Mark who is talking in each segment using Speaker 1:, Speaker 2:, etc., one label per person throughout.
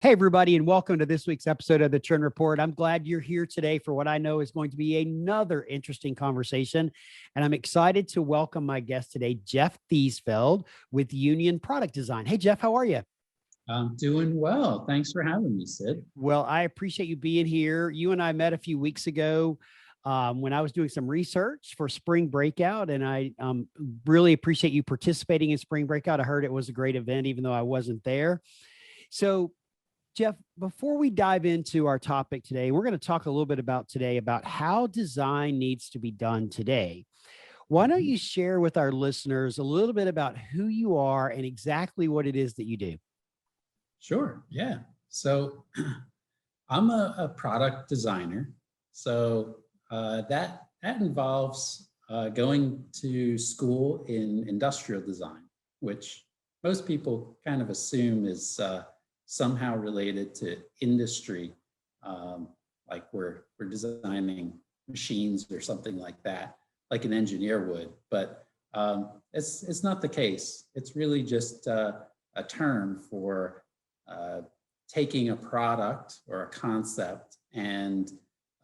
Speaker 1: Hey, everybody, and welcome to this week's episode of the Trend Report. I'm glad you're here today for what I know is going to be another interesting conversation. And I'm excited to welcome my guest today, Jeff Theesfel with Union Product Design. Hey, Jeff, how are you?
Speaker 2: I'm doing well. Thanks for having me, Sid.
Speaker 1: Well, I appreciate you being here. You and I met a few weeks ago when I was doing some research for Spring Breakout, and I really appreciate you participating in Spring Breakout. I heard it was a great event, even though I wasn't there. So, Jeff, before we dive into our topic today, we're going to talk a little bit about how design needs to be done today. Why don't you share with our listeners a little bit about who you are and exactly what it is that you do?
Speaker 2: Sure. Yeah. So I'm a product designer. So that involves going to school in industrial design, which most people kind of assume is somehow related to industry, like we're designing machines or something like that, like an engineer would. But it's not the case. It's really just a term for taking a product or a concept and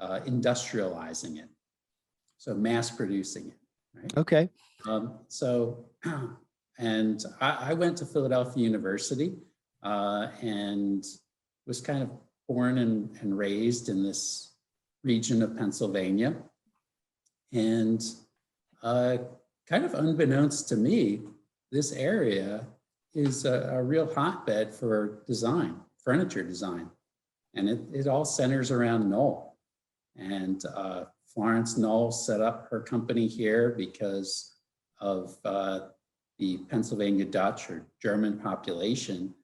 Speaker 2: industrializing it, so mass producing it. Right?
Speaker 1: Okay.
Speaker 2: And I went to Philadelphia University. And was kind of born and raised in this region of Pennsylvania. And kind of unbeknownst to me, this area is a real hotbed for design, furniture design. And it all centers around Knoll. And Florence Knoll set up her company here because of the Pennsylvania Dutch or German population,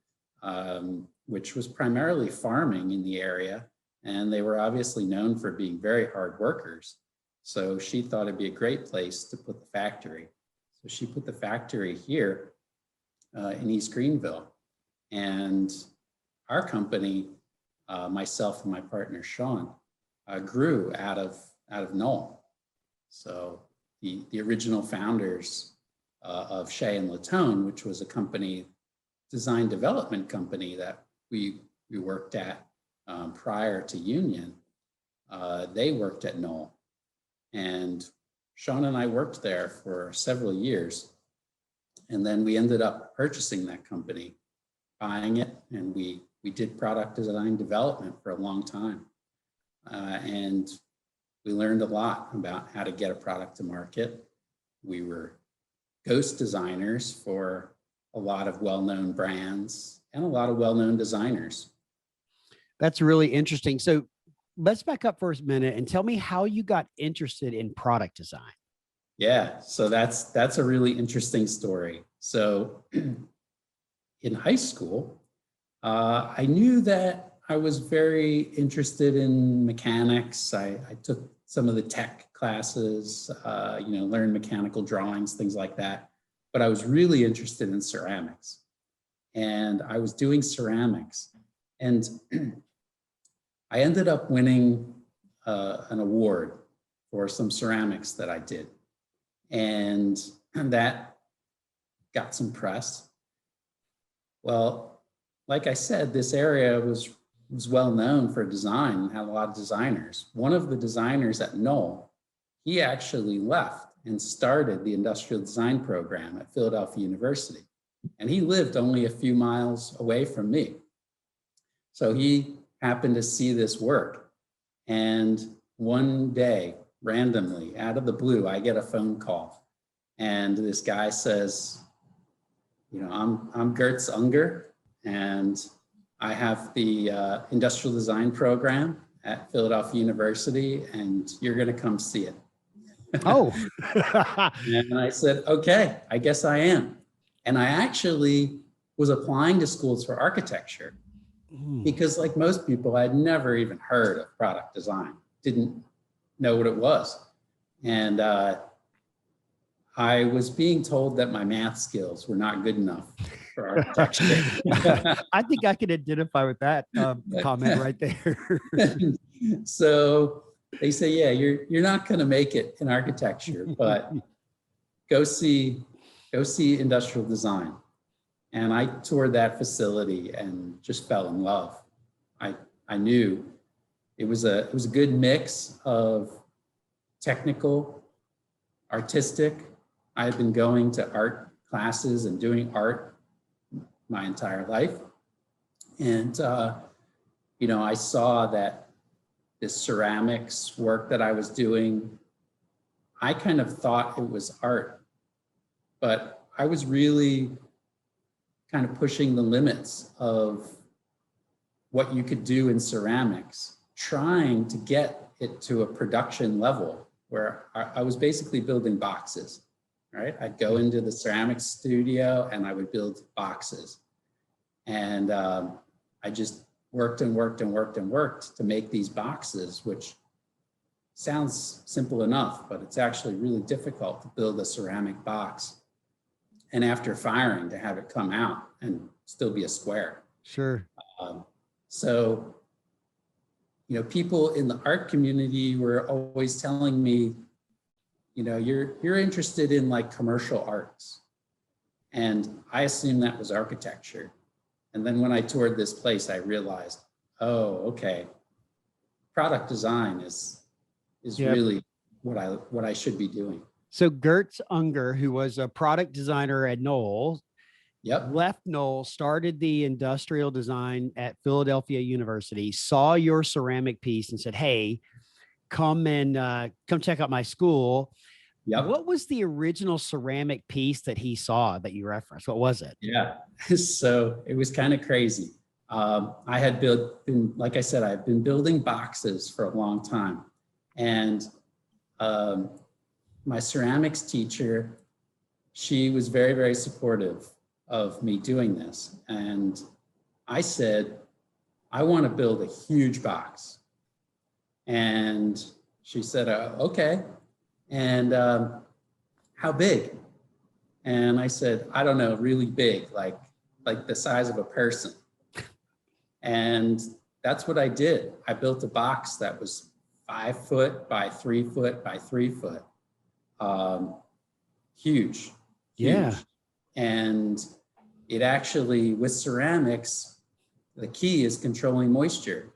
Speaker 2: which was primarily farming in the area. And they were obviously known for being very hard workers. So she thought it'd be a great place to put the factory. So she put the factory here in East Greenville. And our company, myself and my partner, Sean, grew out of Knoll. So the original founders of Shea and Latone, which was a company, design development company that we worked at prior to Union, they worked at Knoll. And Sean and I worked there for several years. And then we ended up purchasing that company, buying it, and we did product design development for a long time. And we learned a lot about how to get a product to market. We were ghost designers for a lot of well-known brands and a lot of well-known designers.
Speaker 1: That's really interesting. So let's back up for a minute and tell me how you got interested in product design.
Speaker 2: Yeah, so that's a really interesting story. So in high school, I knew that I was very interested in mechanics. I took some of the tech classes, learned mechanical drawings, things like that. But I was really interested in ceramics. And I was doing ceramics. And I ended up winning an award for some ceramics that I did. And that got some press. Well, like I said, this area was well known for design, had a lot of designers. One of the designers at Knoll, he actually left and started the industrial design program at Philadelphia University. And he lived only a few miles away from me. So he happened to see this work. And one day, randomly, out of the blue, I get a phone call. And this guy says, I'm Gertz Unger, and I have the industrial design program at Philadelphia University, and you're going to come see it.
Speaker 1: Oh.
Speaker 2: And I said, okay, I guess I am. And I actually was applying to schools for architecture because, like most people, I'd never even heard of product design, didn't know what it was. And I was being told that my math skills were not good enough for architecture.
Speaker 1: I think I can identify with that comment right there.
Speaker 2: So they say, yeah, you're not going to make it in architecture, but go see industrial design. And I toured that facility and just fell in love. I knew it was a good mix of technical, artistic. I had been going to art classes and doing art my entire life. And, I saw that this ceramics work that I was doing, I kind of thought it was art, but I was really kind of pushing the limits of what you could do in ceramics, trying to get it to a production level where I was basically building boxes, right? I'd go into the ceramics studio and I would build boxes. And I just worked and worked and worked and worked to make these boxes, which sounds simple enough, but it's actually really difficult to build a ceramic box. And after firing, to have it come out and still be a square.
Speaker 1: Sure.
Speaker 2: So, people in the art community were always telling me, you're interested in like commercial arts. And I assumed that was architecture. And then when I toured this place, I realized, oh, okay, product design is really what I should be doing.
Speaker 1: So Gertz Unger, who was a product designer at Knoll, left Knoll, started the industrial design at Philadelphia University, saw your ceramic piece and said, hey, come check out my school.
Speaker 2: Yep.
Speaker 1: What was the original ceramic piece that he saw that you referenced? What was it?
Speaker 2: Yeah, so it was kind of crazy. I had like I said, I've been building boxes for a long time. And my ceramics teacher, she was very, very supportive of me doing this. And I said, I want to build a huge box. And she said, okay. And how big? And I said, I don't know, really big, like the size of a person. And that's what I did. I built a box that was 5 foot by 3 foot by 3 foot. Huge.
Speaker 1: Yeah.
Speaker 2: And it actually, with ceramics, the key is controlling moisture.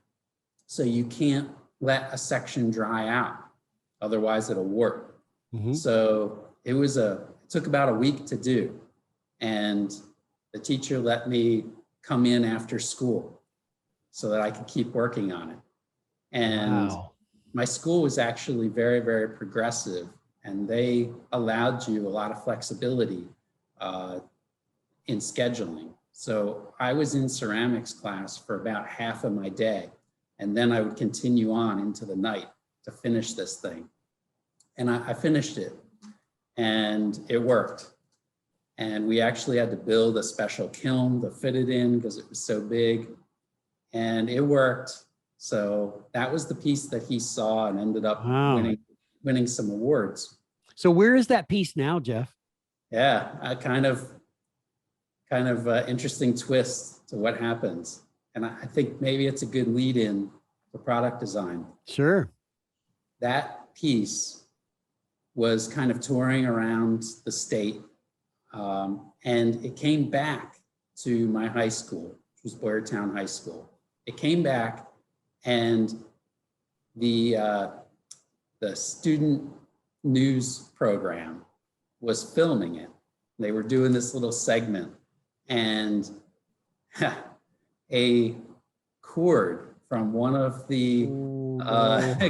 Speaker 2: So you can't let a section dry out. Otherwise it'll warp. Mm-hmm. So it took about a week to do. And the teacher let me come in after school so that I could keep working on it. And my school was actually very, very progressive, and they allowed you a lot of flexibility in scheduling. So I was in ceramics class for about half of my day, and then I would continue on into the night to finish this thing. And I finished it, and it worked. And we actually had to build a special kiln to fit it in because it was so big, and it worked. So that was the piece that he saw and ended up winning some awards.
Speaker 1: So where is that piece now, Jeff?
Speaker 2: Yeah, a kind of interesting twist to what happens. And I think maybe it's a good lead in to product design.
Speaker 1: Sure.
Speaker 2: That piece was kind of touring around the state. And it came back to my high school, which was Boyertown High School. It came back, and the student news program was filming it. They were doing this little segment, and a cord from one of the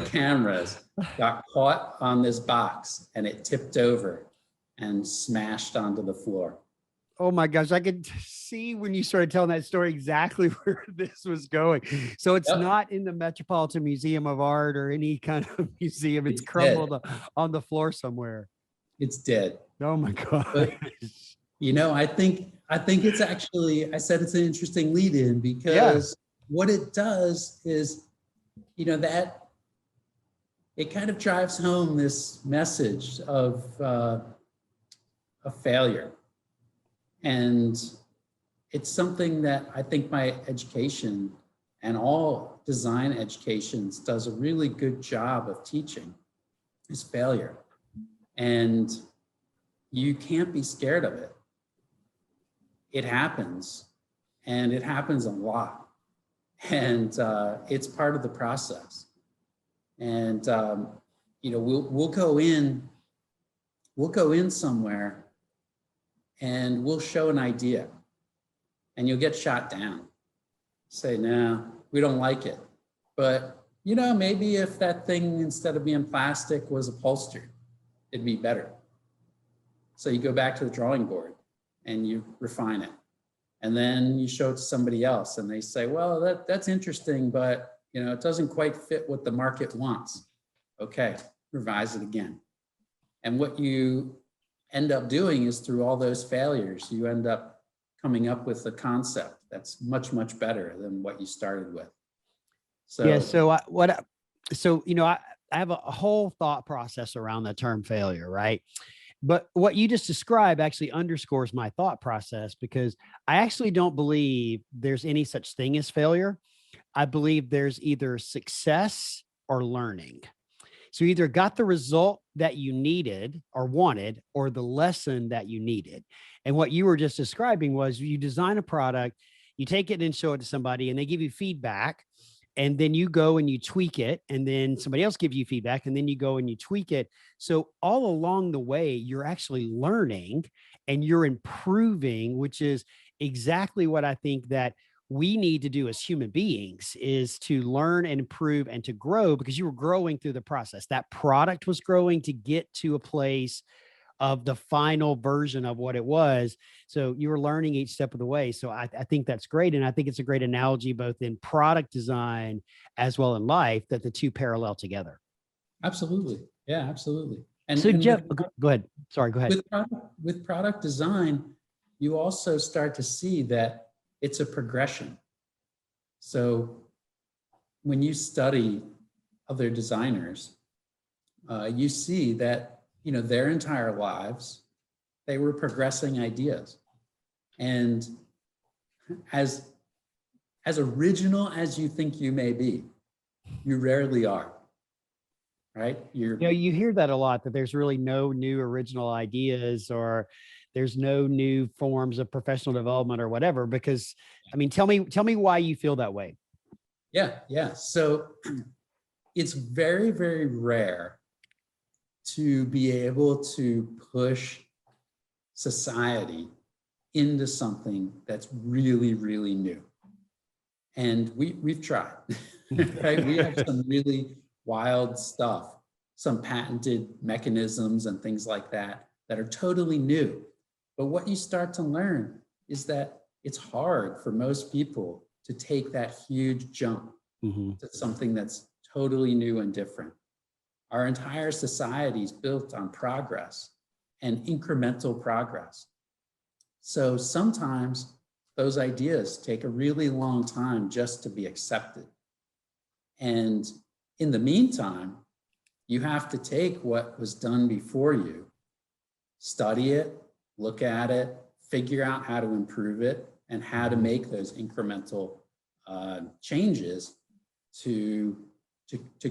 Speaker 2: cameras got caught on this box, and it tipped over and smashed onto the floor.
Speaker 1: Oh my gosh, I could see when you started telling that story exactly where this was going. So it's not in the Metropolitan Museum of Art or any kind of museum. It's crumbled on the floor somewhere.
Speaker 2: It's dead.
Speaker 1: Oh my gosh.
Speaker 2: But, I think it's actually, I said it's an interesting lead in because what it does is, that it kind of drives home this message of failure. And it's something that I think my education and all design educations does a really good job of teaching is failure. And you can't be scared of it. It happens, and it happens a lot. And it's part of the process. And you know, we'll go in somewhere and we'll show an idea and you'll get shot down. Say, no, we don't like it. But you know, maybe if that thing, instead of being plastic, was upholstered, it'd be better. So you go back to the drawing board and you refine it. And then you show it to somebody else and they say, well, that's interesting, but you know, it doesn't quite fit what the market wants. Okay, revise it again. And what you end up doing is, through all those failures, you end up coming up with a concept that's much, much better than what you started with. So
Speaker 1: Yeah. So you know, I have a whole thought process around the term failure, right? But what you just described actually underscores my thought process, because I actually don't believe there's any such thing as failure. I believe there's either success or learning. So you either got the result that you needed or wanted, or the lesson that you needed. And what you were just describing was, you design a product, you take it and show it to somebody and they give you feedback. And then you go and you tweak it, and then somebody else gives you feedback, and then you go and you tweak it. So all along the way, you're actually learning and you're improving, which is exactly what I think that we need to do as human beings, is to learn and improve and to grow, because you were growing through the process. That product was growing to get to a place of the final version of what it was. So you were learning each step of the way. So I think that's great. And I think it's a great analogy, both in product design as well in life, that the two parallel together.
Speaker 2: absolutely. Yeah, absolutely. And,
Speaker 1: So
Speaker 2: and
Speaker 1: Jeff,
Speaker 2: with,
Speaker 1: go ahead. Sorry, go ahead.
Speaker 2: with product design, you also start to see that it's a progression. So when you study other designers, you see that, you know, their entire lives, they were progressing ideas. And as original as you think you may be, you rarely are, right?
Speaker 1: You know, you hear that a lot, that there's really no new original ideas, or there's no new forms of professional development or whatever. Because, I mean, tell me why you feel that way.
Speaker 2: Yeah. So it's very, very rare to be able to push society into something that's really, really new. And we've tried, right? We have some really wild stuff, some patented mechanisms and things like that that are totally new. But what you start to learn is that it's hard for most people to take that huge jump to something that's totally new and different. Our entire society is built on progress and incremental progress. So sometimes those ideas take a really long time just to be accepted. And in the meantime, you have to take what was done before you, study it, look at it, figure out how to improve it, and how to make those incremental changes to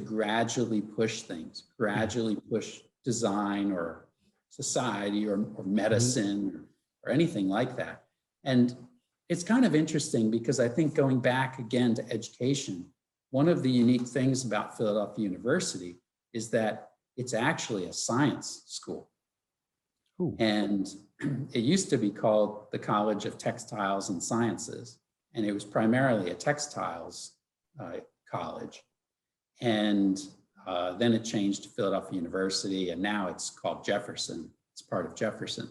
Speaker 2: gradually push things, gradually push design or society or medicine or anything like that. And it's kind of interesting, because I think, going back again to education, one of the unique things about Philadelphia University is that it's actually a science school. Ooh. And it used to be called the College of Textiles and Sciences, and it was primarily a textiles college. And then it changed to Philadelphia University, and now it's called Jefferson. It's part of Jefferson,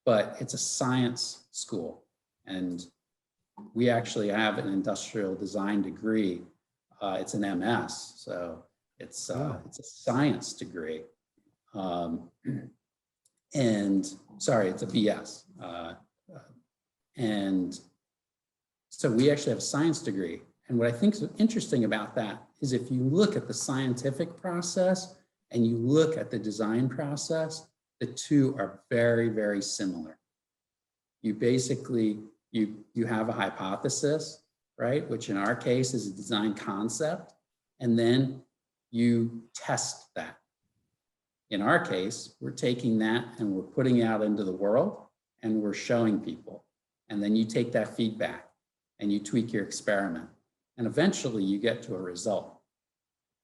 Speaker 2: but it's a science school. And we actually have an industrial design degree. It's an MS, so it's a science degree. And sorry, it's a BS. And so we actually have a science degree. And what I think is interesting about that is, if you look at the scientific process and you look at the design process, the two are very, very similar. You basically, you have a hypothesis, right? Which in our case is a design concept, and then you test that. In our case, we're taking that and we're putting it out into the world and we're showing people. And then you take that feedback and you tweak your experiment. and eventually you get to a result.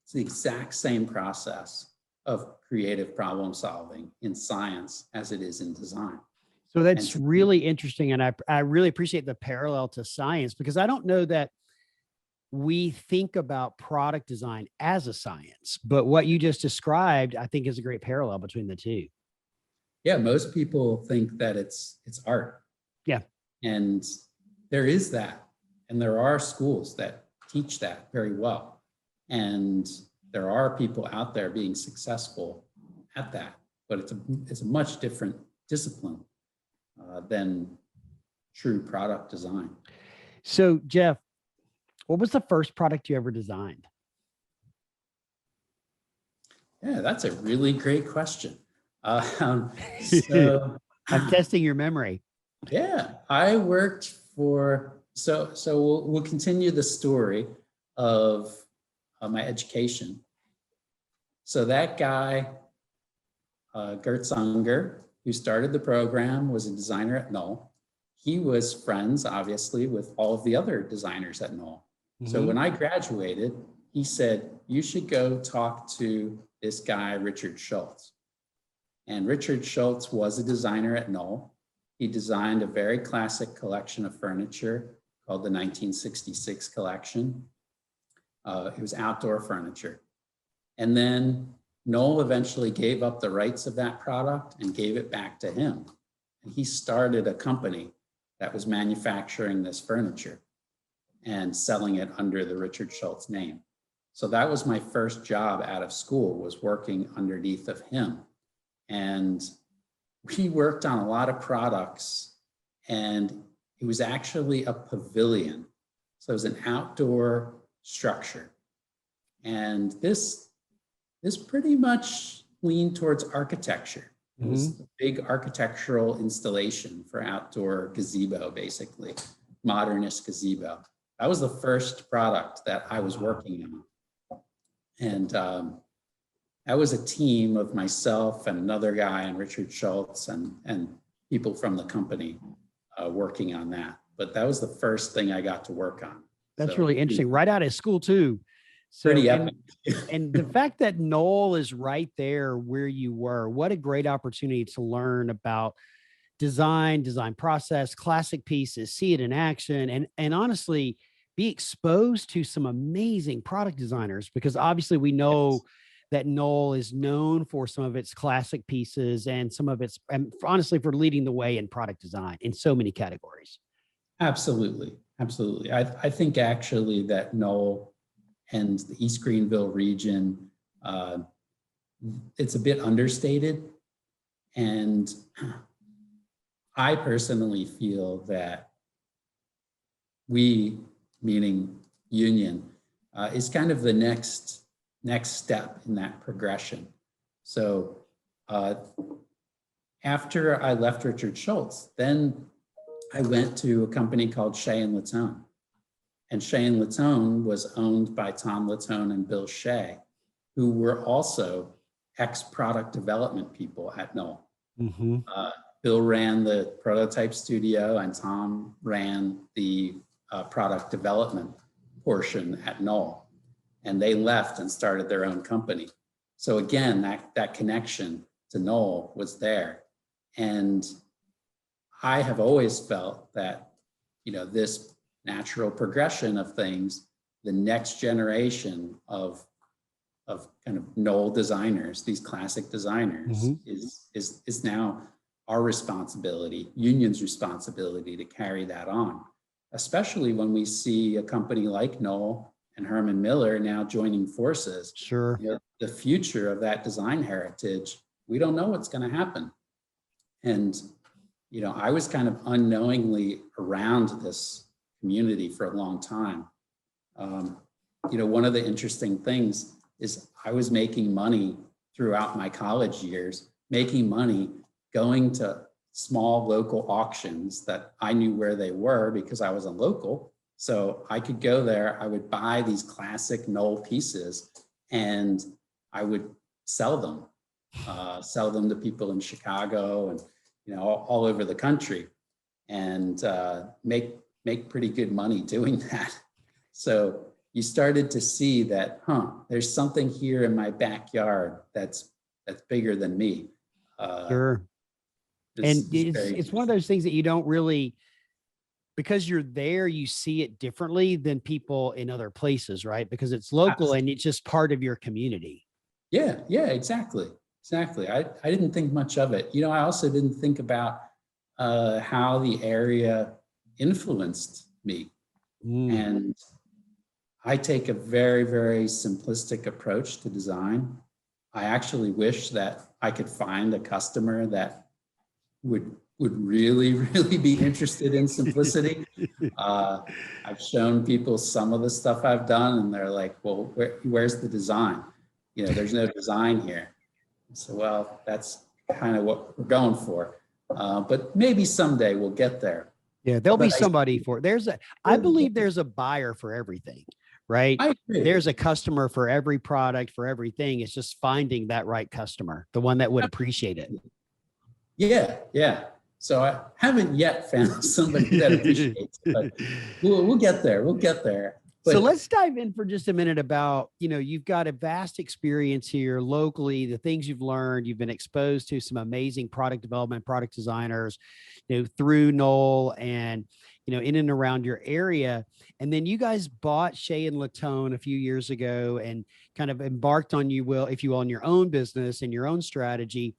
Speaker 2: It's the exact same process of creative problem solving in science as it is in design.
Speaker 1: So that's really interesting. And I really appreciate the parallel to science, because I don't know that we think about product design as a science, but what you just described, I think, is a great parallel between the two.
Speaker 2: Yeah, most people think that it's art.
Speaker 1: Yeah.
Speaker 2: And there is that. And there are schools that teach that very well. And there are people out there being successful at that, but it's a much different discipline than true product design.
Speaker 1: So, Jeff, what was the first product you ever designed?
Speaker 2: Yeah, that's a really great question.
Speaker 1: I'm
Speaker 2: So
Speaker 1: testing your memory.
Speaker 2: yeah, I worked for, so we'll continue the story of my education. So that guy, Gert Unger, who started the program, was a designer at Knoll. He was friends, obviously, with all of the other designers at Knoll. So when I graduated, he said, you should go talk to this guy, Richard Schultz. And Richard Schultz was a designer at Knoll. He designed a very classic collection of furniture called the 1966 collection. It was outdoor furniture. And then Knoll eventually gave up the rights of that product and gave it back to him. And he started a company that was manufacturing this furniture and selling it under the Richard Schultz name. So that was my first job out of school, was working underneath of him. And we worked on a lot of products, and it was actually a pavilion. So it was an outdoor structure. And this pretty much leaned towards architecture. It was a big architectural installation for outdoor gazebo, basically, modernist gazebo. That was the first product that I was working on. And that was a team of myself and another guy and Richard Schultz and people from the company working on that. But that was the first thing I got to work on.
Speaker 1: That's really interesting. Right out of school too. So,
Speaker 2: pretty epic.
Speaker 1: And the fact that Knoll is right there where you were, what a great opportunity to learn about design process, classic pieces, see it in action, and honestly be exposed to some amazing product designers, because obviously we know that Knoll is known for some of its classic pieces and some of its, and honestly, for leading the way in product design in so many categories.
Speaker 2: Absolutely. Absolutely. I think actually that Knoll and the East Greenville region, it's a bit understated. And I personally feel that we, meaning Union, is kind of the next step in that progression. So after I left Richard Schultz, then I went to a company called Shea and Latone. And Shea and Latone was owned by Tom Latone and Bill Shea, who were also ex-product development people at Knoll. Bill ran the prototype studio and Tom ran the product development portion at Knoll. And they left and started their own company. So again, that connection to Knoll was there. And I have always felt that, this natural progression of things, the next generation of kind of Knoll designers, these classic designers, is now our responsibility, Union's responsibility to carry that on, especially when we see a company like Knoll and Herman Miller now joining forces.
Speaker 1: Sure.
Speaker 2: The future of that design heritage, we don't know what's going to happen. And, I was kind of unknowingly around this community for a long time. One of the interesting things is I was making money throughout my college years, making money going to small local auctions that I knew where they were because I was a local. So I could go there, I would buy these classic Knoll pieces and I would sell them to people in Chicago and, all over the country, and make pretty good money doing that. So you started to see that, there's something here in my backyard that's bigger than me.
Speaker 1: Sure. And it's one of those things that you don't really, because you're there, you see it differently than people in other places, right? Because it's local and it's just part of your community.
Speaker 2: Yeah, exactly. I didn't think much of it. I also didn't think about how the area influenced me. And I take a very, very simplistic approach to design. I actually wish that I could find a customer that would really, really be interested in simplicity. I've shown people some of the stuff I've done, and they're like, well, where's the design? There's no design here. So, well, that's kind of what we're going for. But maybe someday we'll get there.
Speaker 1: Yeah, there'll be somebody for it. I believe there's a buyer for everything, right? There's a customer for every product, for everything. It's just finding that right customer, the one that would appreciate it.
Speaker 2: Yeah. So I haven't yet found somebody that appreciates it, but we'll get there. But,
Speaker 1: so let's dive in for just a minute about, you've got a vast experience here locally, the things you've learned, you've been exposed to some amazing product development, product designers, through Knoll and, in and around your area. And then you guys bought Shea and Latone a few years ago and kind of embarked on, if you will, on your own business and your own strategy.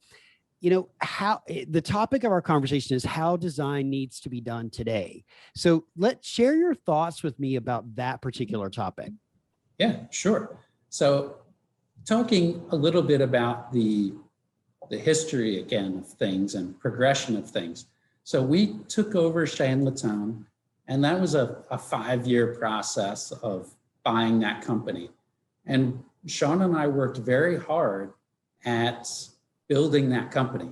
Speaker 1: How the topic of our conversation is how design needs to be done today. So let's share your thoughts with me about that particular topic.
Speaker 2: Yeah, sure. So talking a little bit about the history again of things and progression of things. So we took over Shea and Latone, and that was a 5-year process of buying that company. And Sean and I worked very hard at building that company.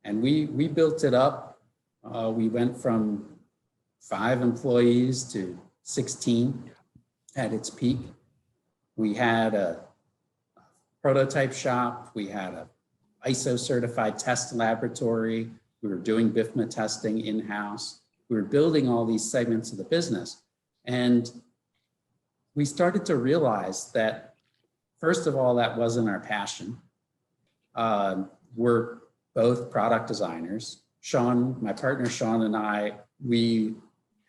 Speaker 2: And we built it up. We went from 5 employees to 16 at its peak. We had a prototype shop. We had a ISO certified test laboratory. We were doing BIFMA testing in-house. We were building all these segments of the business. And we started to realize that, first of all, that wasn't our passion. We're both product designers. Sean, my partner Sean, and I, we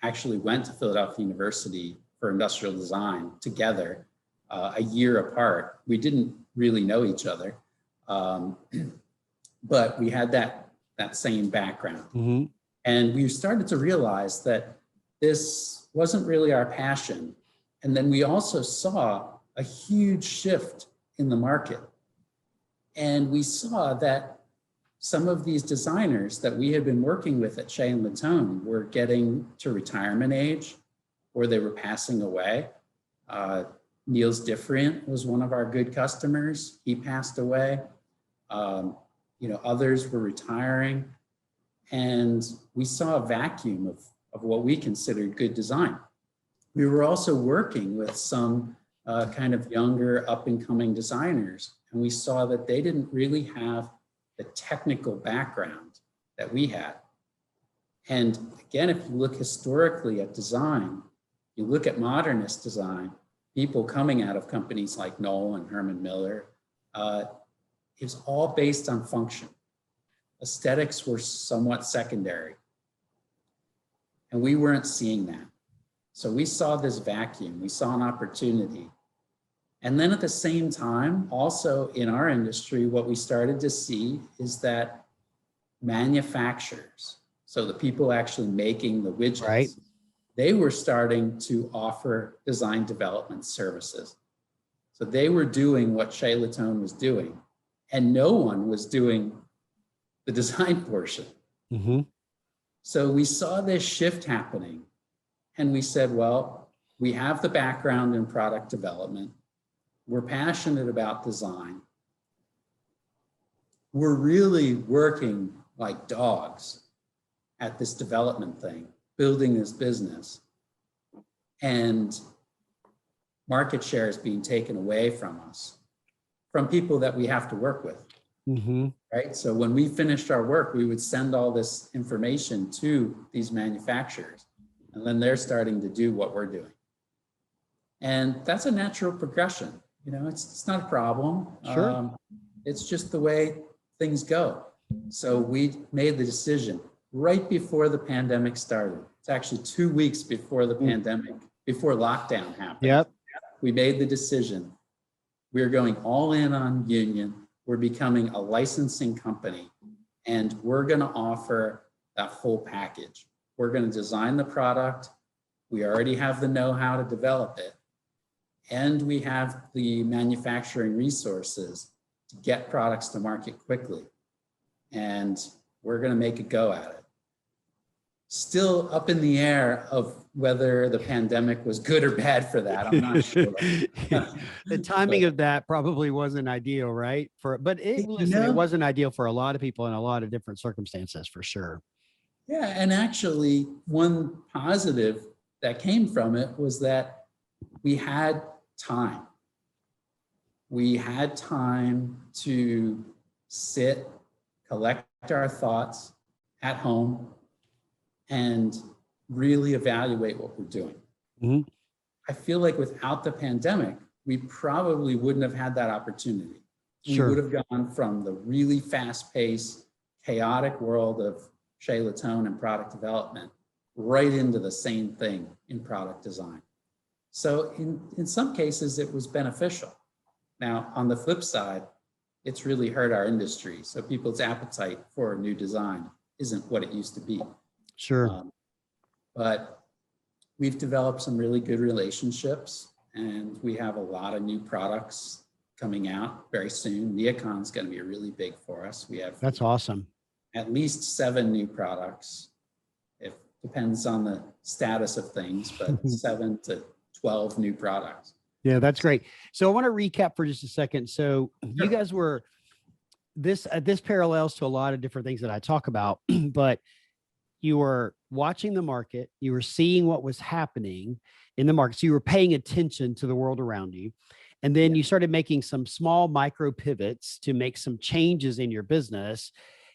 Speaker 2: actually went to Philadelphia University for industrial design together a year apart. We didn't really know each other, but we had that same background. Mm-hmm. And we started to realize that this wasn't really our passion. And then we also saw a huge shift in the market. And we saw that some of these designers that we had been working with at Shea and Latone were getting to retirement age, or they were passing away. Niels Different was one of our good customers. He passed away. Others were retiring. And we saw a vacuum of what we considered good design. We were also working with some kind of younger up-and-coming designers. And we saw that they didn't really have the technical background that we had. And again, if you look historically at design, you look at modernist design, people coming out of companies like Knoll and Herman Miller, it's all based on function. Aesthetics were somewhat secondary. And we weren't seeing that. So we saw this vacuum, we saw an opportunity. And then at the same time, also in our industry, what we started to see is that manufacturers, so the people actually making the widgets, right, they were starting to offer design development services. So they were doing what Shea Latone was doing, and no one was doing the design portion. Mm-hmm. So we saw this shift happening, and we said, well, we have the background in product development. We're passionate about design. We're really working like dogs at this development thing, building this business. And market share is being taken away from us, from people that we have to work with. Mm-hmm. Right? So when we finished our work, we would send all this information to these manufacturers, and then they're starting to do what we're doing. And that's a natural progression. You know, it's not a problem.
Speaker 1: Sure.
Speaker 2: It's just the way things go. So we made the decision right before the pandemic started. It's actually 2 weeks before the pandemic, before lockdown happened.
Speaker 1: Yep.
Speaker 2: We made the decision. We're going all in on Union. We're becoming a licensing company, and we're going to offer that full package. We're going to design the product. We already have the know-how to develop it, and we have the manufacturing resources to get products to market quickly. And we're going to make a go at it. Still up in the air of whether the pandemic was good or bad for that. I'm not sure.
Speaker 1: The timing of that probably wasn't ideal, right? But it wasn't ideal for a lot of people in a lot of different circumstances, for sure.
Speaker 2: Yeah, and actually one positive that came from it was that we had time. We had time to sit, collect our thoughts at home, and really evaluate what we're doing.
Speaker 1: Mm-hmm.
Speaker 2: I feel like without the pandemic, we probably wouldn't have had that opportunity.
Speaker 1: Sure.
Speaker 2: We would have gone from the really fast-paced, chaotic world of Shea Latone and product development right into the same thing in product design. So in some cases, it was beneficial. Now, on the flip side, it's really hurt our industry. So people's appetite for new design isn't what it used to be.
Speaker 1: Sure.
Speaker 2: But we've developed some really good relationships, and we have a lot of new products coming out very soon. Neocon's going to be really big for us. We have
Speaker 1: That's awesome.
Speaker 2: At least 7 new products. It depends on the status of things, but 7 to 12 new products.
Speaker 1: Yeah, that's great. So I want to recap for just a second. So you guys were this parallels to a lot of different things that I talk about, but you were watching the market, you were seeing what was happening in the market. So you were paying attention to the world around you. And then you started making some small micro pivots to make some changes in your business.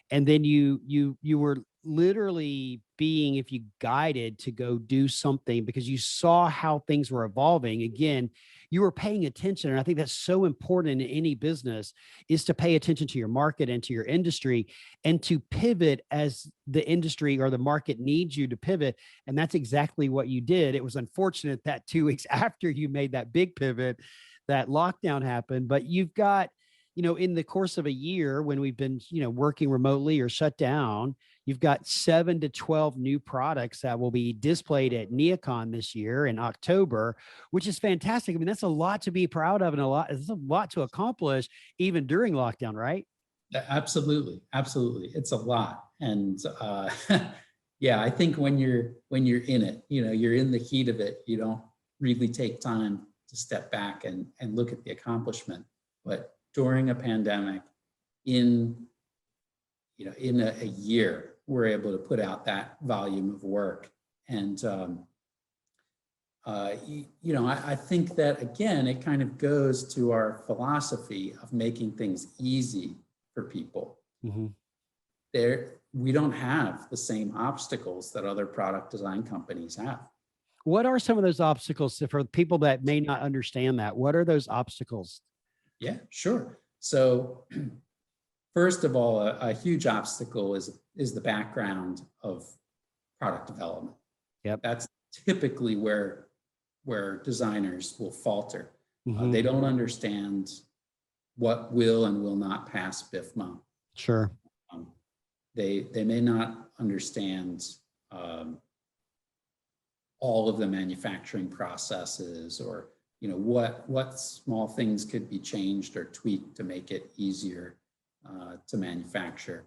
Speaker 1: And then you were literally being, if you guided to go do something because you saw how things were evolving. Again, you were paying attention. And I think that's so important in any business, is to pay attention to your market and to your industry and to pivot as the industry or the market needs you to pivot. And that's exactly what you did. It was unfortunate that 2 weeks after you made that big pivot, that lockdown happened, but you've got, in the course of a year when we've been, working remotely or shut down, you've got 7 to 12 new products that will be displayed at Neocon this year in October, which is fantastic. I mean, that's a lot to be proud of, and it's a lot to accomplish even during lockdown, right?
Speaker 2: Absolutely. Absolutely. It's a lot. And yeah, I think when you're in it, you're in the heat of it, you don't really take time to step back and look at the accomplishment. But during a pandemic, in a year, we're able to put out that volume of work. And, I think that, again, it kind of goes to our philosophy of making things easy for people.
Speaker 1: Mm-hmm.
Speaker 2: We don't have the same obstacles that other product design companies have.
Speaker 1: What are some of those obstacles for people that may not understand that? What are those obstacles?
Speaker 2: Yeah, sure. So first of all, a huge obstacle is the background of product development.
Speaker 1: Yep.
Speaker 2: That's typically where designers will falter.
Speaker 1: Mm-hmm.
Speaker 2: They don't understand what will and will not pass BIFMA.
Speaker 1: Sure.
Speaker 2: They may not understand all of the manufacturing processes, or what small things could be changed or tweaked to make it easier to manufacture.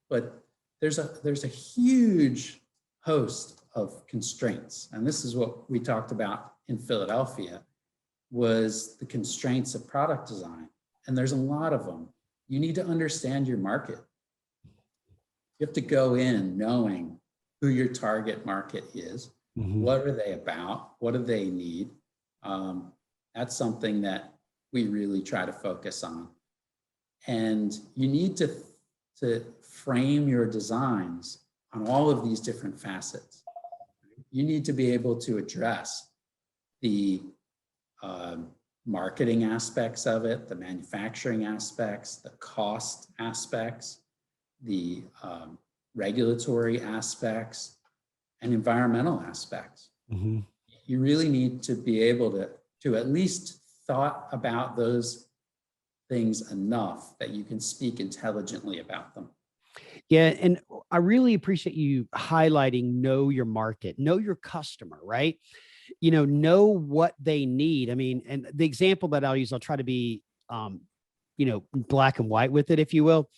Speaker 2: But there's a huge host of constraints, and this is what we talked about in Philadelphia, was the constraints of product design. And there's a lot of them. You need to understand your market. You have to go in knowing who your target market is. Mm-hmm. What are they about? What do they need? That's something that we really try to focus on. And you need to frame your designs on all of these different facets. You need to be able to address the marketing aspects of it, the manufacturing aspects, the cost aspects, the regulatory aspects, and environmental aspects.
Speaker 1: Mm-hmm.
Speaker 2: You really need to be able to at least thought about those things enough that you can speak intelligently about them.
Speaker 1: Yeah. And I really appreciate you highlighting know your market, know your customer, right? Know what they need. I mean, and the example that I'll use, I'll try to be, black and white with it, if you will.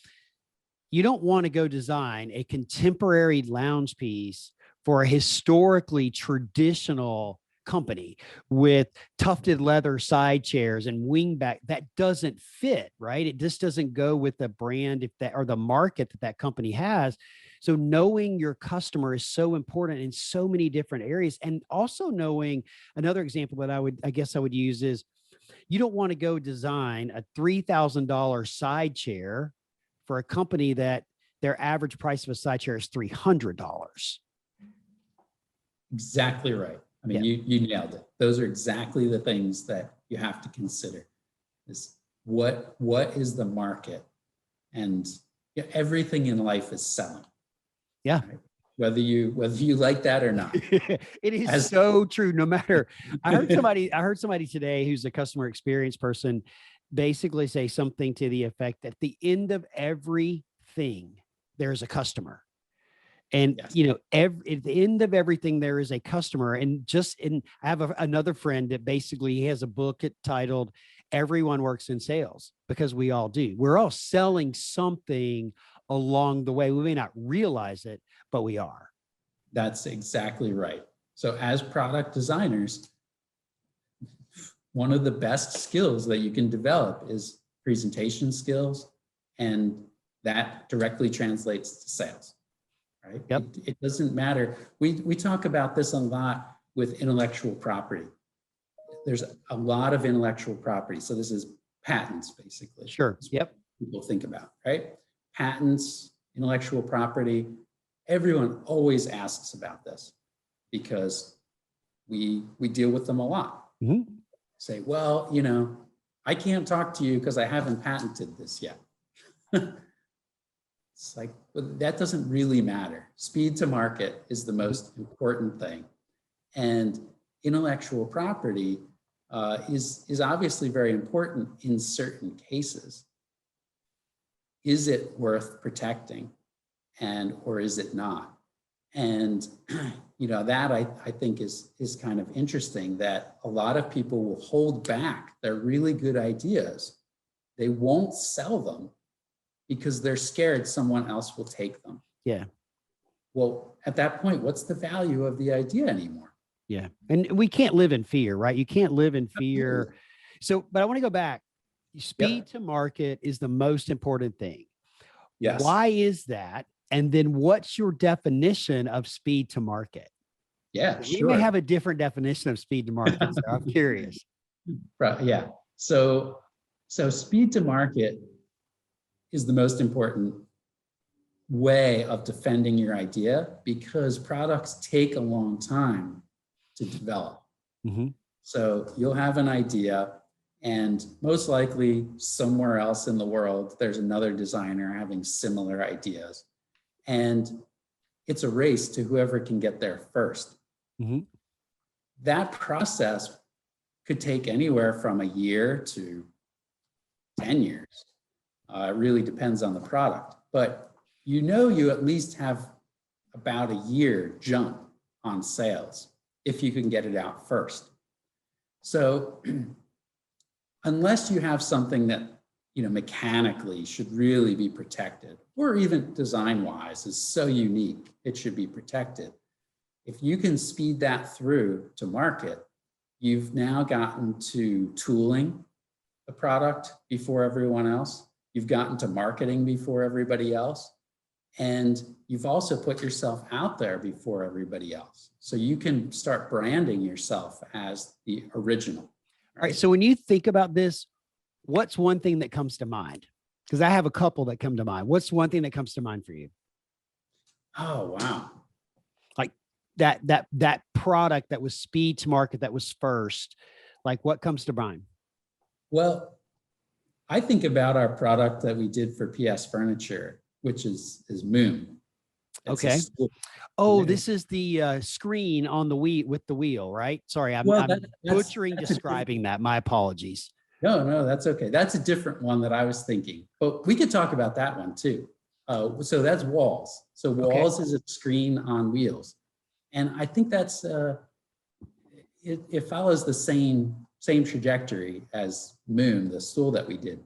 Speaker 1: You don't want to go design a contemporary lounge piece for a historically traditional company with tufted leather side chairs and wingback. That doesn't fit, right? It just doesn't go with the brand or the market that company has. So knowing your customer is so important in so many different areas. And also knowing, another example that I guess I would use is, you don't want to go design a $3,000 side chair for a company that their average price of a side chair is $300.
Speaker 2: Exactly right. I mean, you nailed it. Those are exactly the things that you have to consider. Is what is the market? And everything in life is selling.
Speaker 1: Yeah.
Speaker 2: Right? Whether you like that or not.
Speaker 1: It is so true. No matter, I heard somebody today who's a customer experience person basically say something to the effect that at the end of everything, there's a customer. And,
Speaker 2: yes.
Speaker 1: at the end of everything, there is a customer. And I have another friend that basically he has a book titled Everyone Works in Sales, because we all do. We're all selling something along the way. We may not realize it, but we are.
Speaker 2: That's exactly right. So as product designers, one of the best skills that you can develop is presentation skills, and that directly translates to sales. Right?
Speaker 1: Yep.
Speaker 2: It doesn't matter. We talk about this a lot with intellectual property. There's a lot of intellectual property. So this is patents, basically.
Speaker 1: Sure. Yep.
Speaker 2: People think about, right? Patents, intellectual property. Everyone always asks about this because we deal with them a lot.
Speaker 1: Mm-hmm.
Speaker 2: Say, well, I can't talk to you because I haven't patented this yet. It's like, well, that doesn't really matter. Speed to market is the most important thing. And intellectual property is obviously very important in certain cases. Is it worth protecting, or is it not? And that I think is kind of interesting, that a lot of people will hold back their really good ideas. They won't sell them because they're scared someone else will take them.
Speaker 1: Yeah.
Speaker 2: Well, at that point, what's the value of the idea anymore?
Speaker 1: Yeah. And we can't live in fear, right? You can't live in fear.
Speaker 2: Absolutely.
Speaker 1: So, but I want to go back. Speed to market is the most important thing.
Speaker 2: Yes.
Speaker 1: Why is that? And then what's your definition of speed to market?
Speaker 2: Yeah,
Speaker 1: You may have a different definition of speed to market. So I'm curious.
Speaker 2: Right. Yeah. So speed to market is the most important way of defending your idea, because products take a long time to develop.
Speaker 1: Mm-hmm.
Speaker 2: So you'll have an idea, and most likely somewhere else in the world, there's another designer having similar ideas. And it's a race to whoever can get there first.
Speaker 1: Mm-hmm.
Speaker 2: That process could take anywhere from a year to 10 years. It really depends on the product, but you at least have about a year jump on sales if you can get it out first. So unless you have something that mechanically should really be protected, or even design-wise is so unique it should be protected, if you can speed that through to market, you've now gotten to tooling the product before everyone else. You've gotten to marketing before everybody else. And you've also put yourself out there before everybody else. So you can start branding yourself as the original.
Speaker 1: All right. So when you think about this, what's one thing that comes to mind? Because I have a couple that come to mind. What's one thing that comes to mind for you?
Speaker 2: Oh, wow.
Speaker 1: Like that product that was speed to market, that was first. Like what comes to mind?
Speaker 2: Well, I think about our product that we did for PS Furniture, which is Moon. It's a
Speaker 1: Okay.
Speaker 2: stool.
Speaker 1: Oh,
Speaker 2: Yeah.
Speaker 1: this is the screen on the wheel with the wheel, right? Sorry,
Speaker 2: Well,
Speaker 1: I'm butchering
Speaker 2: that's a different,
Speaker 1: describing that. My apologies.
Speaker 2: no, that's okay. That's a different one that I was thinking, but we could talk about that one too. So that's Walls. So
Speaker 1: Okay.
Speaker 2: Walls is a screen on wheels. And I think that's, it follows the same trajectory as Moon, the stool that we did.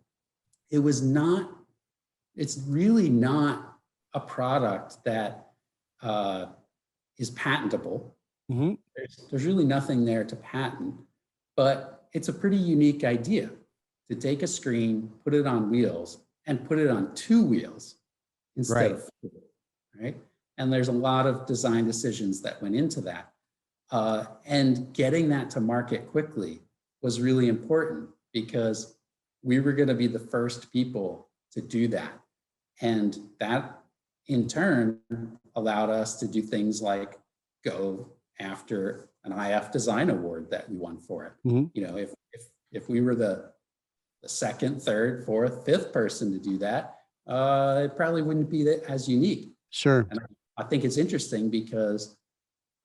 Speaker 2: It's really not a product that is patentable.
Speaker 1: Mm-hmm.
Speaker 2: There's really nothing there to patent, but it's a pretty unique idea to take a screen, put it on wheels, and put it on two wheels instead of four, right? And there's a lot of design decisions that went into that. And getting that to market quickly was really important because we were going to be the first people to do that. And that in turn allowed us to do things like go after an IF Design Award that we won for it.
Speaker 1: Mm-hmm.
Speaker 2: You know, if we were the second, third, fourth, fifth person to do that, it probably wouldn't be as unique.
Speaker 1: Sure.
Speaker 2: And I think it's interesting because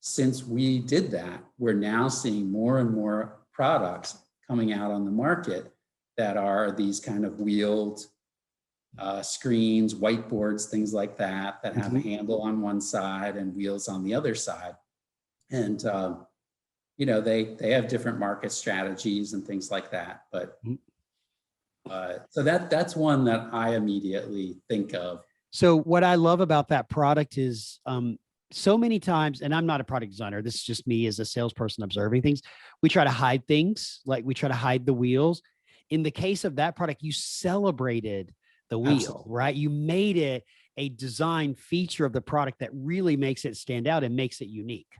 Speaker 2: since we did that, we're now seeing more and more products coming out on the market that are these kind of wheeled screens, whiteboards, things like that, that have a handle on one side and wheels on the other side. And, you know, they have different market strategies and things like that. But so that's one that I immediately think of.
Speaker 1: So what I love about that product is so many times, and I'm not a product designer, this is just me as a salesperson observing things, we try to hide things, like we try to hide the wheels. In the case of that product, you celebrated the wheel,
Speaker 2: Absolutely.
Speaker 1: right? You made it a design feature of the product that really makes it stand out and makes it unique.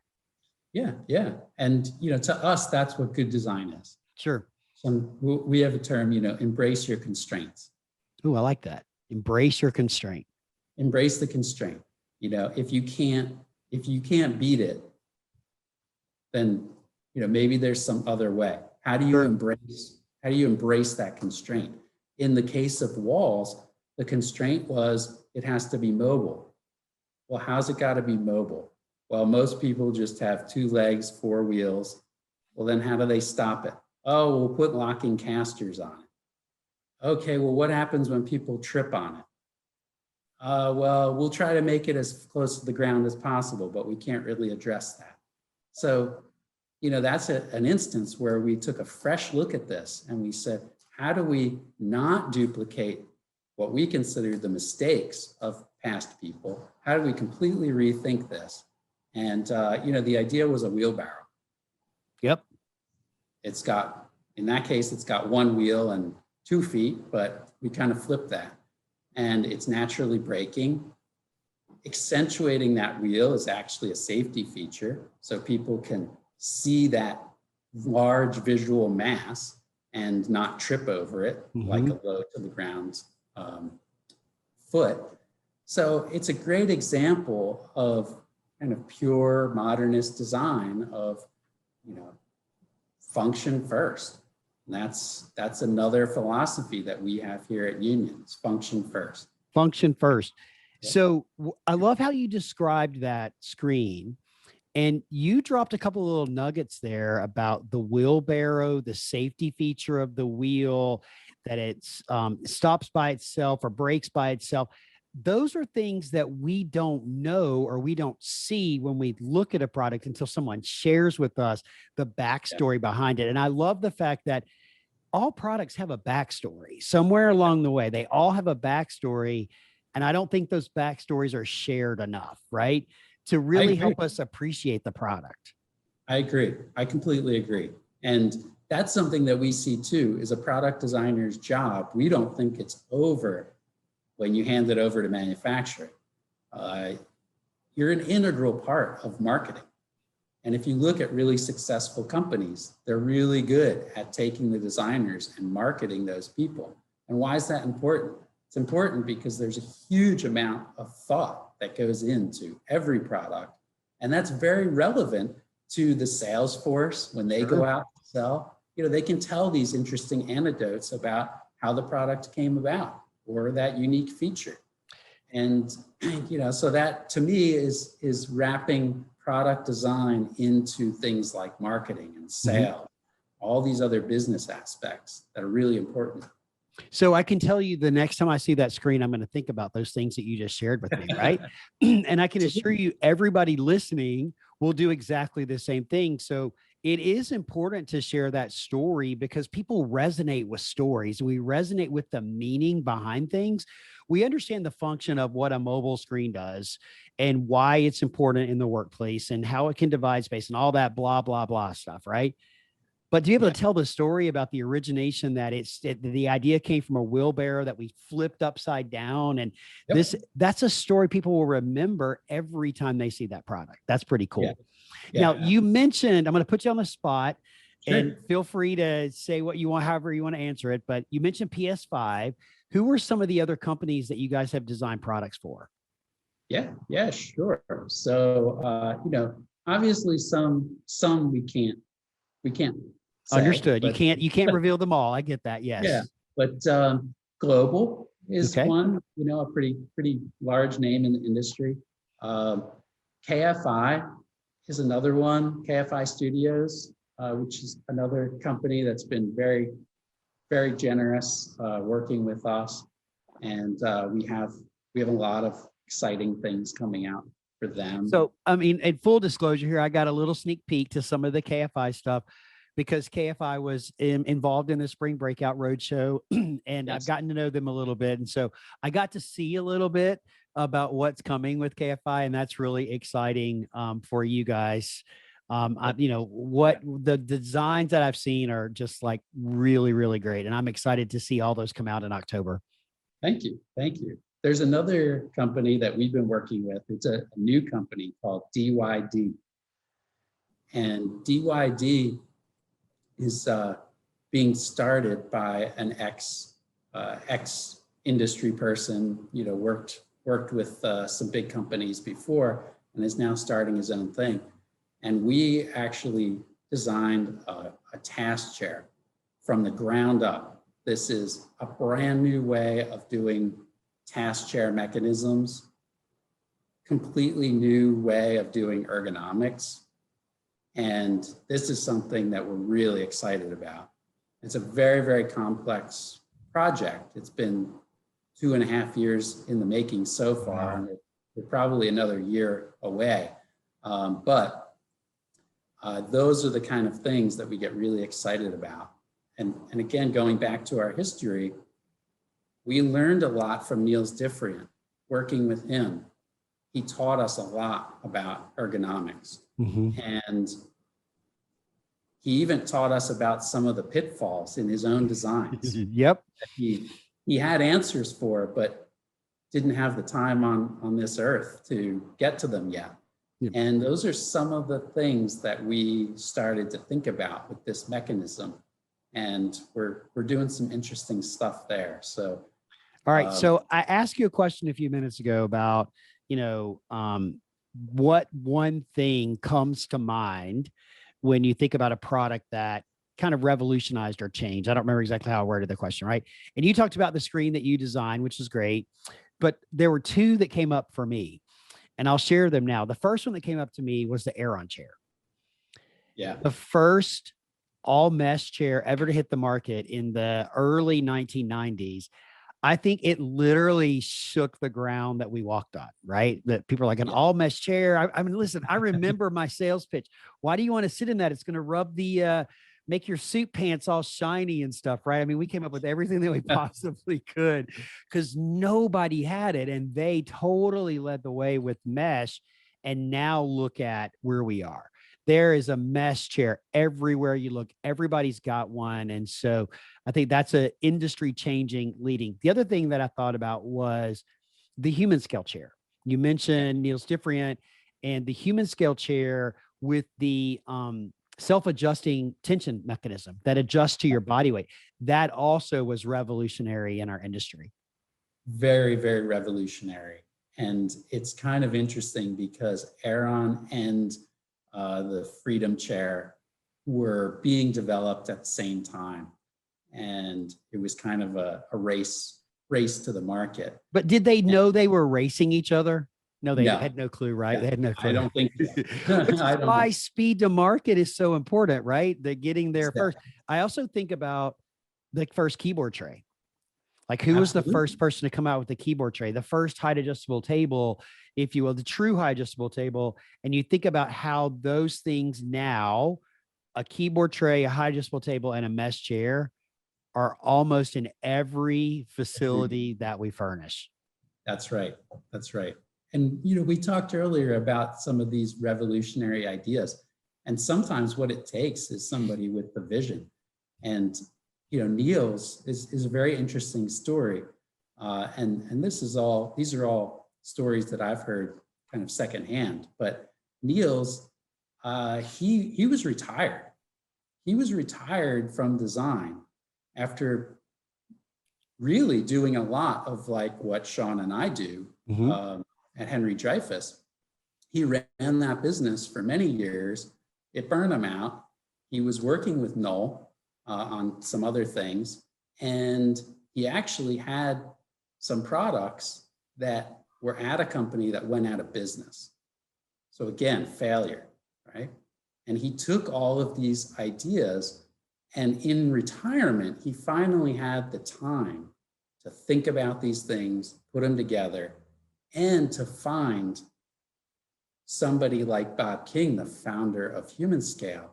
Speaker 2: Yeah, yeah. And, you know, to us, that's what good design is.
Speaker 1: Sure.
Speaker 2: So we have a term, you know, embrace your constraints.
Speaker 1: Ooh, I like that. Embrace your constraint.
Speaker 2: Embrace the constraint. You know, if you can't beat it, then, you know, maybe there's some other way. How do you embrace that constraint? In the case of Walls, the constraint was it has to be mobile. Well, how's it got to be mobile? Well, most people just have 2 legs, 4 wheels. Well, then how do they stop it? Oh, we'll put locking casters on it. Okay, well, what happens when people trip on it? Well, we'll try to make it as close to the ground as possible, but we can't really address that. So, you know, that's an instance where we took a fresh look at this and we said, how do we not duplicate what we consider the mistakes of past people? How do we completely rethink this? And, you know, the idea was a wheelbarrow.
Speaker 1: Yep.
Speaker 2: It's got, in that case, it's got 1 wheel and 2 feet, but we kind of flipped that. And it's naturally braking. Accentuating that wheel is actually a safety feature. So people can see that large visual mass and not trip over it like a low to the ground foot. So it's a great example of kind of pure modernist design of, you know, function first. And that's another philosophy that we have here at Unions, function first.
Speaker 1: Function first. Yeah. So I love how you described that screen, and you dropped a couple of little nuggets there about the wheelbarrow, the safety feature of the wheel, that it's stops by itself or brakes by itself. Those are things that we don't know or we don't see when we look at a product until someone shares with us the backstory behind it. And I love the fact that all products have a backstory somewhere along the way. They all have a backstory. And I don't think those backstories are shared enough, right? To really help us appreciate the product.
Speaker 2: I agree. I completely agree. And that's something that we see too, is a product designer's job. We don't think it's over when you hand it over to manufacturing. You're an integral part of marketing. And if you look at really successful companies, they're really good at taking the designers and marketing those people. And why is that important? It's important because there's a huge amount of thought that goes into every product. And that's very relevant to the sales force when they go out to sell. they can tell these interesting anecdotes about how the product came about or that unique feature. And, so that to me is wrapping product design into things like marketing and sales, all these other business aspects that are really important.
Speaker 1: So I can tell you the next time I see that screen, I'm going to think about those things that you just shared with me, right? And I can assure you, everybody listening will do exactly the same thing. So it is important to share that story because people resonate with stories. We resonate with the meaning behind things. We understand the function of what a mobile screen does and why it's important in the workplace and how it can divide space and all that blah, blah, blah stuff, right? But to be able to tell the story about the origination that the idea came from a wheelbarrow that we flipped upside down. And that's a story people will remember every time they see that product. That's pretty cool. Now, you mentioned, I'm going to put you on the spot and feel free to say what you want, however you want to answer it. But you mentioned PS5. Who were some of the other companies that you guys have designed products for?
Speaker 2: Yeah, sure. So, obviously some we can't say,
Speaker 1: Understood. You can't reveal them all. I get that. Yes.
Speaker 2: Yeah, but Global is one, a pretty large name in the industry. KFI is another one, KFI Studios, which is another company that's been very, very generous working with us. And we have a lot of exciting things coming out for them.
Speaker 1: So, I mean, in full disclosure here, I got a little sneak peek to some of the KFI stuff because KFI was involved in the Spring Breakout Roadshow, and I've gotten to know them a little bit. And so I got to see a little bit about what's coming with KFI, and that's really exciting for you guys. What the designs that I've seen are just like really, really great. And I'm excited to see all those come out in October.
Speaker 2: Thank you. There's another company that we've been working with. It's a new company called DYD. And DYD is being started by an ex industry person, worked with some big companies before and is now starting his own thing. And we actually designed a task chair from the ground up. This is a brand new way of doing task chair mechanisms, completely new way of doing ergonomics. And this is something that we're really excited about. It's a very, very complex project. It's been 2.5 years in the making so far, and we're probably another year away. But those are the kind of things that we get really excited about. And again, going back to our history, we learned a lot from Niels Diffriant, working with him. He taught us a lot about ergonomics. And he even taught us about some of the pitfalls in his own designs.
Speaker 1: Yep.
Speaker 2: That he had answers for, but didn't have the time on this earth to get to them yet. And those are some of the things that we started to think about with this mechanism. And we're doing some interesting stuff there. So,
Speaker 1: all right. So I asked you a question a few minutes ago about, what one thing comes to mind when you think about a product that kind of revolutionized or changed. I don't remember exactly how I worded the question, right? And you talked about the screen that you designed, which is great, but there were two that came up for me, and I'll share them now. The first one that came up to me was the Aeron chair.
Speaker 2: Yeah.
Speaker 1: The first all mesh chair ever to hit the market in the early 1990s. I think it literally shook the ground that we walked on, right? That people are like, an all mesh chair. I mean, listen, I remember my sales pitch. Why do you want to sit in that? It's going to rub make your suit pants all shiny and stuff, right? I mean, we came up with everything that we possibly could because nobody had it. And they totally led the way with mesh. And now look at where we are. There is a mesh chair everywhere you look. Everybody's got one. And so I think that's an industry changing leading. The other thing that I thought about was the human scale chair. You mentioned Niels Diffriant and the human scale chair with the self-adjusting tension mechanism that adjusts to your body weight. That also was revolutionary in our industry.
Speaker 2: Very, very revolutionary. And it's kind of interesting because Aeron and the Freedom chair were being developed at the same time. And it was kind of a race to the market.
Speaker 1: But did they know they were racing each other? No, they
Speaker 2: No.
Speaker 1: had no clue, right?
Speaker 2: Yeah,
Speaker 1: They had no clue.
Speaker 2: I don't think so.
Speaker 1: Which is
Speaker 2: I don't
Speaker 1: why
Speaker 2: know.
Speaker 1: speed to market is so important, right? The getting there
Speaker 2: Exactly.
Speaker 1: first. I also think about the first keyboard tray. Like who was the
Speaker 2: Absolutely.
Speaker 1: first person to come out with the keyboard tray, the first height adjustable table, if you will, the true height adjustable table. And you think about how those things now, a keyboard tray, a height adjustable table, and a mesh chair are almost in every facility that we furnish.
Speaker 2: That's right. That's right. And, we talked earlier about some of these revolutionary ideas. And sometimes what it takes is somebody with the vision. And, Neil's is a very interesting story. And these are all stories that I've heard kind of secondhand. But Neil's, he was retired. He was retired from design after really doing a lot of like what Sean and I do at Henry Dreyfuss. He ran that business for many years. It burned him out. He was working with Noel on some other things. And he actually had some products that were at a company that went out of business. So again, failure, right? And he took all of these ideas, and in retirement, he finally had the time to think about these things, put them together, and to find somebody like Bob King, the founder of HumanScale,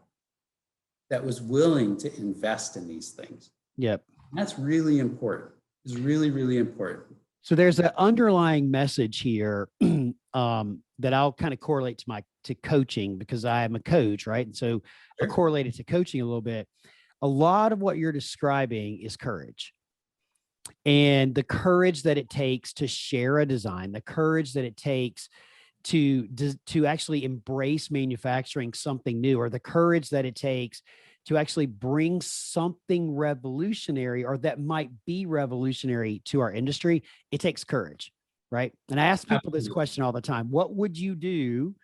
Speaker 2: that was willing to invest in these things.
Speaker 1: Yep.
Speaker 2: That's really important. It's really, really important.
Speaker 1: So there's an underlying message here that I'll kind of correlate to coaching, because I am a coach, right? And so I'll correlate it to coaching a little bit. A lot of what you're describing is courage. And the courage that it takes to share a design, the courage that it takes to actually embrace manufacturing something new, or the courage that it takes to actually bring something revolutionary or that might be revolutionary to our industry. It takes courage, right? And I ask people this question all the time: what would you do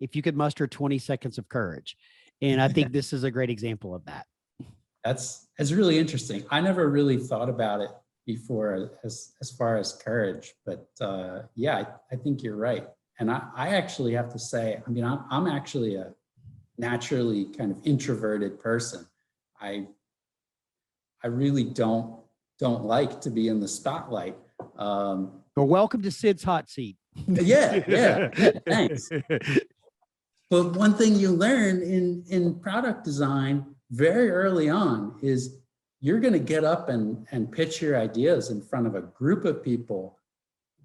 Speaker 1: if you could muster 20 seconds of courage? And I think this is a great example of that.
Speaker 2: That's really interesting. I never really thought about it before as far as courage, but yeah, I think you're right. And I actually have to say, I mean, I'm actually a naturally kind of introverted person. I really don't like to be in the spotlight.
Speaker 1: Well, welcome to Sid's hot seat.
Speaker 2: Yeah, thanks. But one thing you learn in product design very early on is you're going to get up and pitch your ideas in front of a group of people.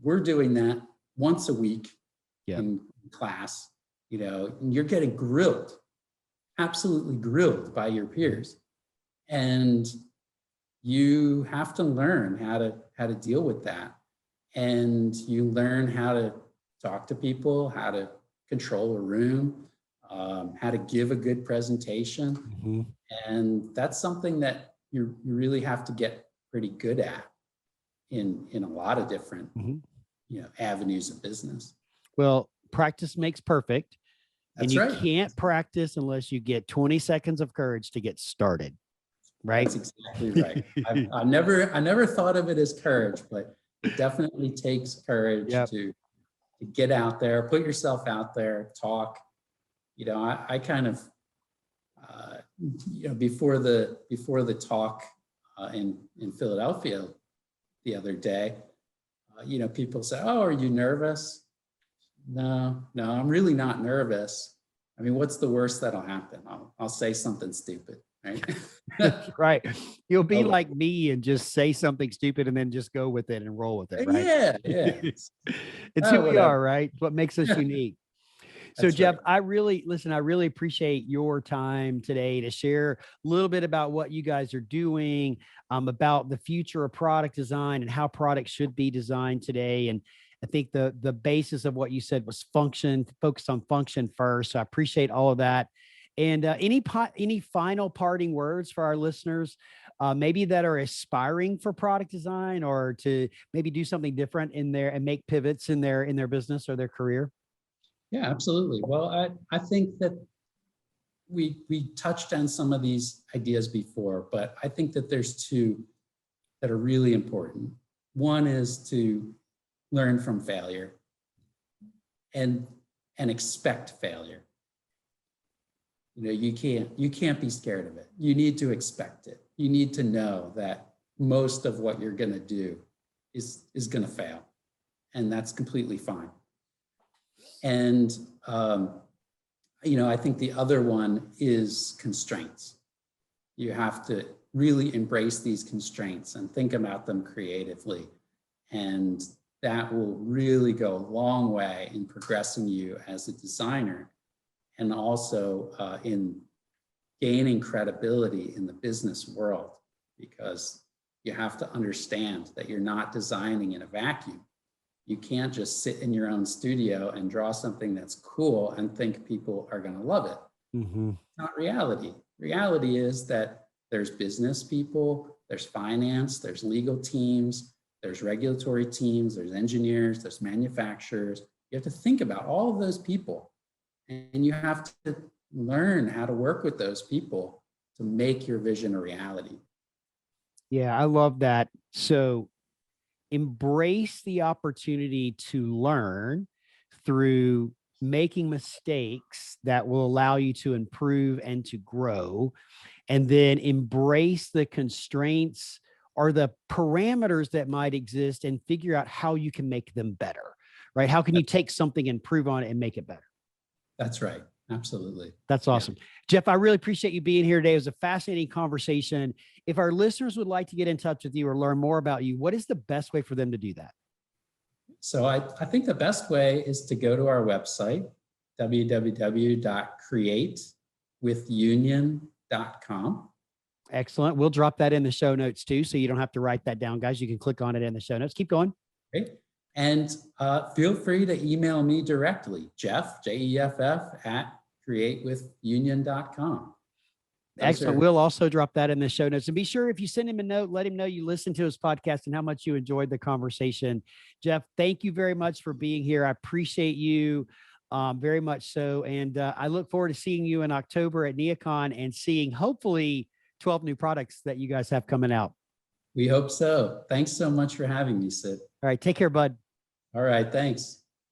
Speaker 2: We're doing that once a week in class, and you're getting grilled, absolutely grilled by your peers. And you have to learn how to deal with that. And you learn how to talk to people, how to control a room, how to give a good presentation. Mm-hmm. And that's something that you really have to get pretty good at in a lot of different avenues of business.
Speaker 1: Well, practice makes perfect.
Speaker 2: That's
Speaker 1: and you
Speaker 2: right.
Speaker 1: Can't practice unless you get 20 seconds of courage to get started. Right?
Speaker 2: That's exactly right. I never thought of it as courage, but it definitely takes courage to get out there, put yourself out there, talk. I kind of before the talk in Philadelphia the other day, people say, "Oh, are you nervous?" No, I'm really not nervous. I mean, what's the worst that'll happen? I'll say something stupid, right?
Speaker 1: Right. You'll be like me and just say something stupid and then just go with it and roll with it, right?
Speaker 2: Yeah.
Speaker 1: It's who we are, right? What makes us unique. So Jeff, right. I really appreciate your time today to share a little bit about what you guys are doing, about the future of product design and how products should be designed today. And I think the basis of what you said was focused on function first. So I appreciate all of that. And any final parting words for our listeners, maybe that are aspiring for product design or to maybe do something different in there and make pivots in their business or their career?
Speaker 2: Yeah, absolutely. Well, I think that we touched on some of these ideas before, but I think that there's two that are really important. One is to learn from failure and expect failure. You know, you can't be scared of it. You need to expect it. You need to know that most of what you're going to do is going to fail, and that's completely fine. And you know, I think the other one is constraints. You have to really embrace these constraints and think about them creatively, and that will really go a long way in progressing you as a designer, and also in gaining credibility in the business world, because you have to understand that you're not designing in a vacuum. You can't just sit in your own studio and draw something that's cool and think people are going to love it.
Speaker 1: Mm-hmm.
Speaker 2: It's not reality. Reality is that there's business people, there's finance, there's legal teams, there's regulatory teams, there's engineers, there's manufacturers. You have to think about all of those people, and you have to learn how to work with those people to make your vision a reality.
Speaker 1: Yeah, I love that. So embrace the opportunity to learn through making mistakes that will allow you to improve and to grow, and then embrace the constraints or the parameters that might exist and figure out how you can make them better, right? How can you take something and improve on it and make it better?
Speaker 2: That's right. Absolutely.
Speaker 1: That's awesome. Yeah. Jeff, I really appreciate you being here today. It was a fascinating conversation. If our listeners would like to get in touch with you or learn more about you, what is the best way for them to do that?
Speaker 2: So I think the best way is to go to our website, www.createwithunion.com.
Speaker 1: Excellent. We'll drop that in the show notes too, so you don't have to write that down, guys. You can click on it in the show notes. Keep going.
Speaker 2: Great. And feel free to email me directly, Jeff, Jeff, at createwithunion.com.
Speaker 1: Excellent. We'll also drop that in the show notes. And be sure, if you send him a note, let him know you listened to his podcast and how much you enjoyed the conversation. Jeff, thank you very much for being here. I appreciate you very much so. And I look forward to seeing you in October at NeoCon and seeing hopefully 12 new products that you guys have coming out.
Speaker 2: We hope so. Thanks so much for having me, Sid.
Speaker 1: All right. Take care, bud.
Speaker 2: All right. Thanks.